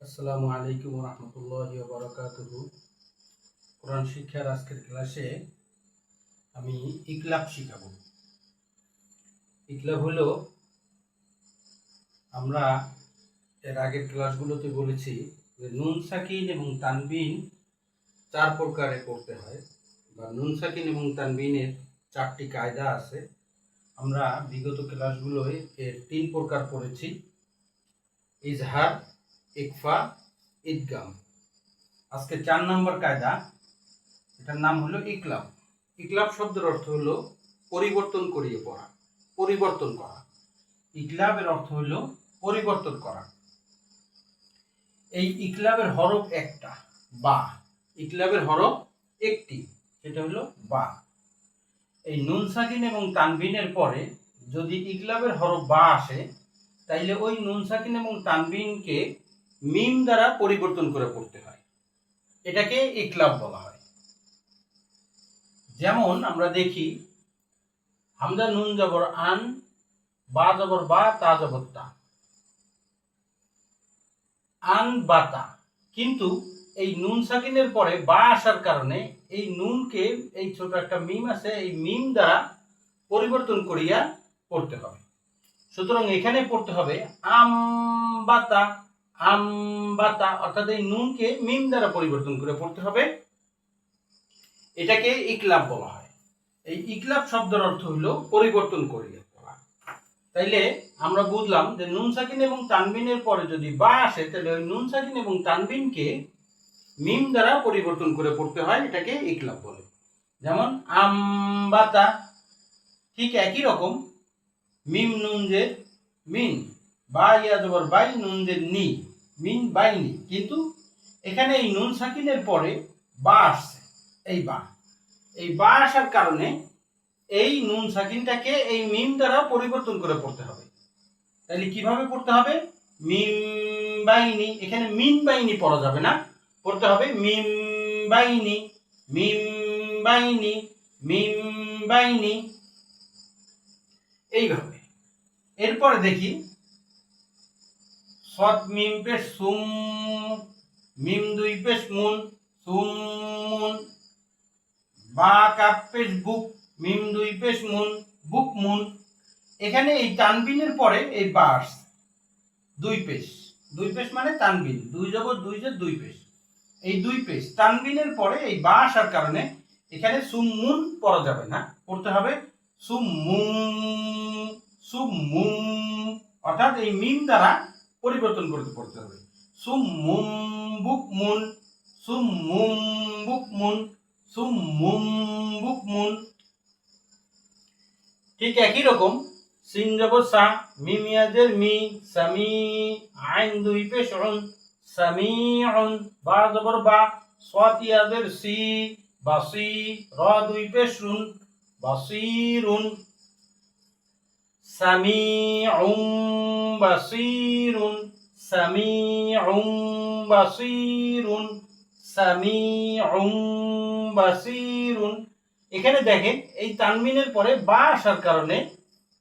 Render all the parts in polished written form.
আসসালামু আলাইকুম রহমতুল্লাহি ওয়া বারাকাতুহু। কোরআন শিক্ষার আজকের ক্লাসে আমি ইকলাব শিখাবো। ইকলাব হলো, আমরা এর আগের ক্লাসগুলোতে বলেছি যে নুন সাকিন এবং তানবিন চার প্রকারে করতে হয়, বা নুন সাকিন এবং তানবিনের চারটি কায়দা আছে। আমরা বিগত ক্লাসগুলোয় এর তিন প্রকার পড়েছি: ইজহার, ইকফা, ইদগাম। আজকে 4 নম্বর কায়দা, এটার নাম হলো ইকলাব। ইকলাব শব্দের অর্থ হলো পরিবর্তন করিয়ে পড়া, পরিবর্তন করা। ইকলাবের অর্থ হলো পরিবর্তন করা। এই ইকলাবের হরফ একটা, বা। ইকলাবের হরফ একটি, সেটা হলো বা। এই নুন সাকিন এবং তানবিনের পরে যদি ইকলাবের হরফ বা আসে, তাইলে ওই নুন সাকিন এবং তানবিনকে মিম দ্বারা পরিবর্তন করে পড়তে হয়। এটাকে ইকলাব বলা হয়। যেমন আমরা দেখি, হামজা নুন জবর আন, বা জবর বা, তা জবর তা, আন বাতা। কিন্তু এই নুন সাকিনের পরে বা আসার কারণে এই নুনকে, এই ছোট একটা মিম আছে, এই মিম দ্বারা পরিবর্তন করিয়া পড়তে হবে। সুতরাং এখানে পড়তে হবে আম বাতা, আম বাতা, অর্থাৎ এই নুনকে মিম দ্বারা পরিবর্তন করে পড়তে হবে। এটাকে ইকলাব বলা হয়। এই ইকলাব শব্দের অর্থ হলো পরিবর্তন করিয়া পড়া। তাইলে আমরা বুঝলাম যে নুন সাকিন এবং তানবিনের পরে যদি বা আসে, তাহলে ওই নুন সাকিন এবং তানবিনকে মিম দ্বারা পরিবর্তন করে পড়তে হয়, এটাকে ইকলাব বলে। যেমন আমবাতা, ঠিক একই রকম মিম নুন যে মিন, বা ইয়া জবর বাই, নুন যে নি, মিন বাইনি। কিন্তু এখানে এই নুন সাকিনের পরে বা আসছে, এই বা আসার কারণে এই নুন সাকিনটাকে এই মিম দ্বারা পরিবর্তন করে পড়তে হবে। তাহলে কিভাবে পড়তে হবে? মিম বাইনি, এখানে মিন বাইনি পড়া যাবে না, পড়তে হবে মিম বাইনি, মিম বাইনি, মিম বাইনি, এইভাবে। এরপরে দেখি, সৎ মিম পেশ সুম, মিম দুই পেশ মুন, সুমুন। বা কাপ পেশ বুক, মিম দুই পেশ মুন, বুক মুন। এখানে এই তানবিনের পরে এই বা আসছে, দুই পেশ। দুই পেশ মানে তানবিন, দুই জবর দুই যে দুই পেশ। এই দুই পেশ তানবিনের পরে এই বা আসার কারণে এখানে সুমুন পড়া যাবে না, পড়তে হবে সুমুম, সুমুম। অর্থাৎ এই মিম দ্বারা পরিবর্তন করতে পড়তে হবে। সুমুম বুক মুন, সুমুম বুক মুন, সুমুম বুক মুন। ঠিক একই রকম সিন জবর সা, মিম ইয়াজের মি, সামি, আইন দুই পেশ উন, সামিউন। বা জবর বা, সাত ইয়াজের সি, বাসি, র দুই পেশ রুন, বাসিরুন। সামিউম বাসিরুন, সামিউম বাসিরুন, সামিউম বাসিরুন। এখানে দেখেন এই তানবিনের পরে বা আসার কারণে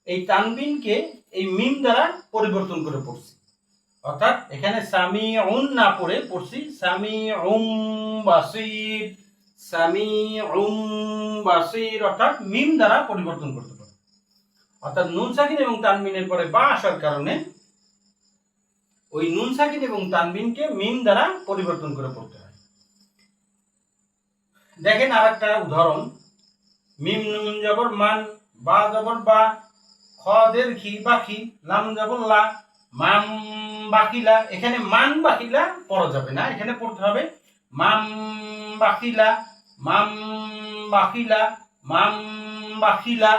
এই তানবিনকে এই মিম দ্বারা পরিবর্তন করে পড়ছি। অর্থাৎ এখানে সামিউন না পড়ে পড়ছি সামিউম বাসির, সামিউম বাসির। অর্থাৎ মিম দ্বারা পরিবর্তন করতে পারে। অর্থাৎ নুন সাকিন এবং তানবিনের পরে বা আসার কারণে ওই নুন সাকিন এবং তানবিনকে মিম দ্বারা পরিবর্তন করে পড়তে হয়। দেখেন আরেকটা উদাহরণ, মিম নুন জবর মান, বা জবর বা, খ দের খি বাকি, লাম জবর লা, মাম বাকিলা। এখানে মান বাকিলা পড়া যাবে না, এখানে পড়তে হবে মাম বাকিলা, মাম বাকিলা, মাম বাকিলা।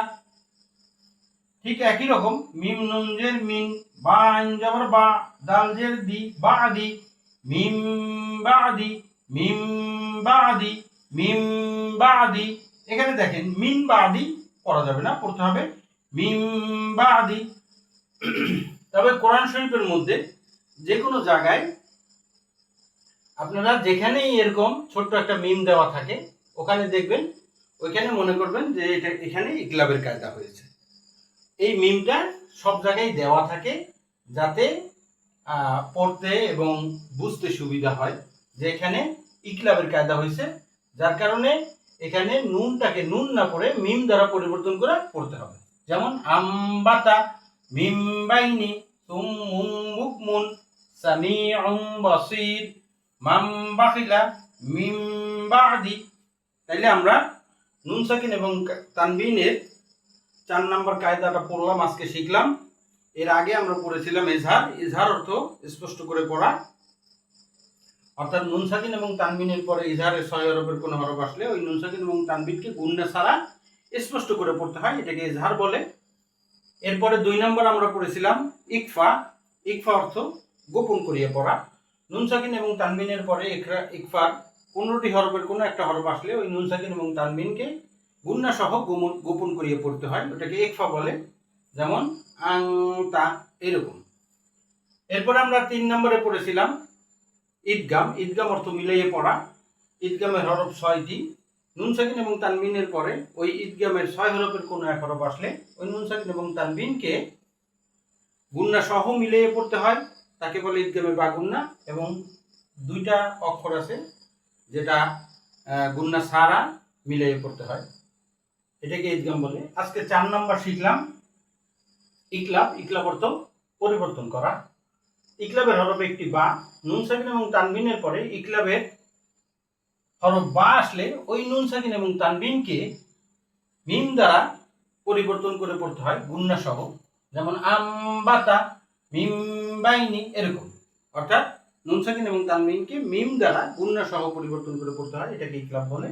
ঠিক একই রকম মিম নুন জের মিন, বা আইন জবর বা, দাল জের দি, বাদি, মিম বাদি, মিম বাদি, মিম বাদি। এখানে দেখেন মিন বাদি পড়া যাবে না, পড়তে হবে মিম বাদি। তবে কোরআন শরীফের মধ্যে যে কোনো জায়গায় আপনারা যেখানেই এরকম ছোট্ট একটা মিম দেওয়া থাকে, ওখানে দেখবেন, ওইখানে মনে করবেন যে এটা এখানে ইকলাবের কায়দা হয়েছে। এই মিমটা সব জায়গায় দেওয়া থাকে যাতে পড়তে এবং বুঝতে সুবিধা হয় যে এখানে ইকলাবের কায়দা হয়েছে, যার কারণে এখানে নুনটাকে নুন না করে মিম দ্বারা পরিবর্তন করে পড়তে হবে। যেমন আম্বাতা মিম বাইনি সুম্মুম বুকমুন সামিউম বাসীর মাম বাখিলা মিম বাদি। তাইলে আমরা নুন সাকিন এবং তানবিনের 4 নম্বর কায়দাটা পড়লাম, আজকে শিখলাম। এর আগে আমরা পড়েছিলাম ইজহার। ইজহার অর্থ স্পষ্ট করে পড়া, অর্থাৎ নুন সাকিন এবং তানবিনের পরে ইজহারের 6 হরফের কোনো হরফ আসলে ওই নুন সাকিন এবং তানবিনকে গুণনা ছাড়া স্পষ্ট করে পড়তে হয়, এটাকে ইজহার বলে। এরপরে 2 নম্বর আমরা পড়েছিলাম ইকফা। ইকফা অর্থ গোপন করিয়ে পড়া। নুন সাকিন এবং তানবিনের পরে ইকফার 15টি হরফের কোনো একটা হরফ আসলে ওই নুন সাকিন এবং তানবিনকে গুণনা সহ গোপন করিয়ে পড়তে হয়, ওটাকে ইকফা বলে। যেমন আং তা, এরকম। এরপরে আমরা 3 নম্বরে পড়েছিলাম ঈদগাম। ঈদগাম অর্থ মিলাইয়ে পড়া। ঈদগামের হরফ 6টি। নুন সাকিন এবং তানবিনের পরে ওই ঈদগামের 6 হরফের কোনো এক হরফ আসলে ওই নুন সাকিন এবং তানবিনকে গুণনা সহ মিলিয়ে পড়তে হয়, তাকে বলে ঈদগামে বা গুণনা। এবং 2টা অক্ষর আছে যেটা গুণনা ছাড়া মিলিয়ে পড়তে হয়, এটাকে ঈদগাম বলে। আজকে 4 নম্বর শিখলাম ইকলাব। ইকলাব অর্থ পরিবর্তন করা। ইকলাবের হরফ একটি বা। নুন সাকিন এবং তানবিনের পরে ইকলাবের হরফ বা আসলে ওই নুন সাকিন এবং তানবিনকে মিম দ্বারা পরিবর্তন করে পড়তে হয় গুণনা সহ। যেমন আম্বাতা মিম বাইনি, এরকম। অর্থাৎ নুন সাকিন এবং তানবিনকে মিম দ্বারা গুণনা সহ পরিবর্তন করে পড়তে হয়, এটাকে ইকলাব বলে।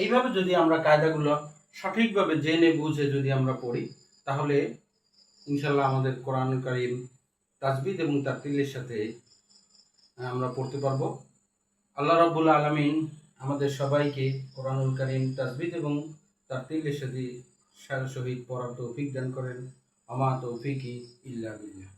এইভাবে যদি আমরা কায়দাগুলো সঠিকভাবে জেনে বুঝে যদি আমরা পড়ি, তাহলে ইনশাল্লাহ আমাদের কোরআন কারীম তাজবিদ এবং তারতিলের সাথে আমরা পড়তে পারবো। আল্লাহ রাব্বুল আলামিন আমাদের সবাইকে কোরআনুল কারীম তাজবিদ এবং তারতিলের সাথে সহিত পড়ার তৌফিক দান করেন। আমা তৌফিকি ইল্লা বিল্লাহ।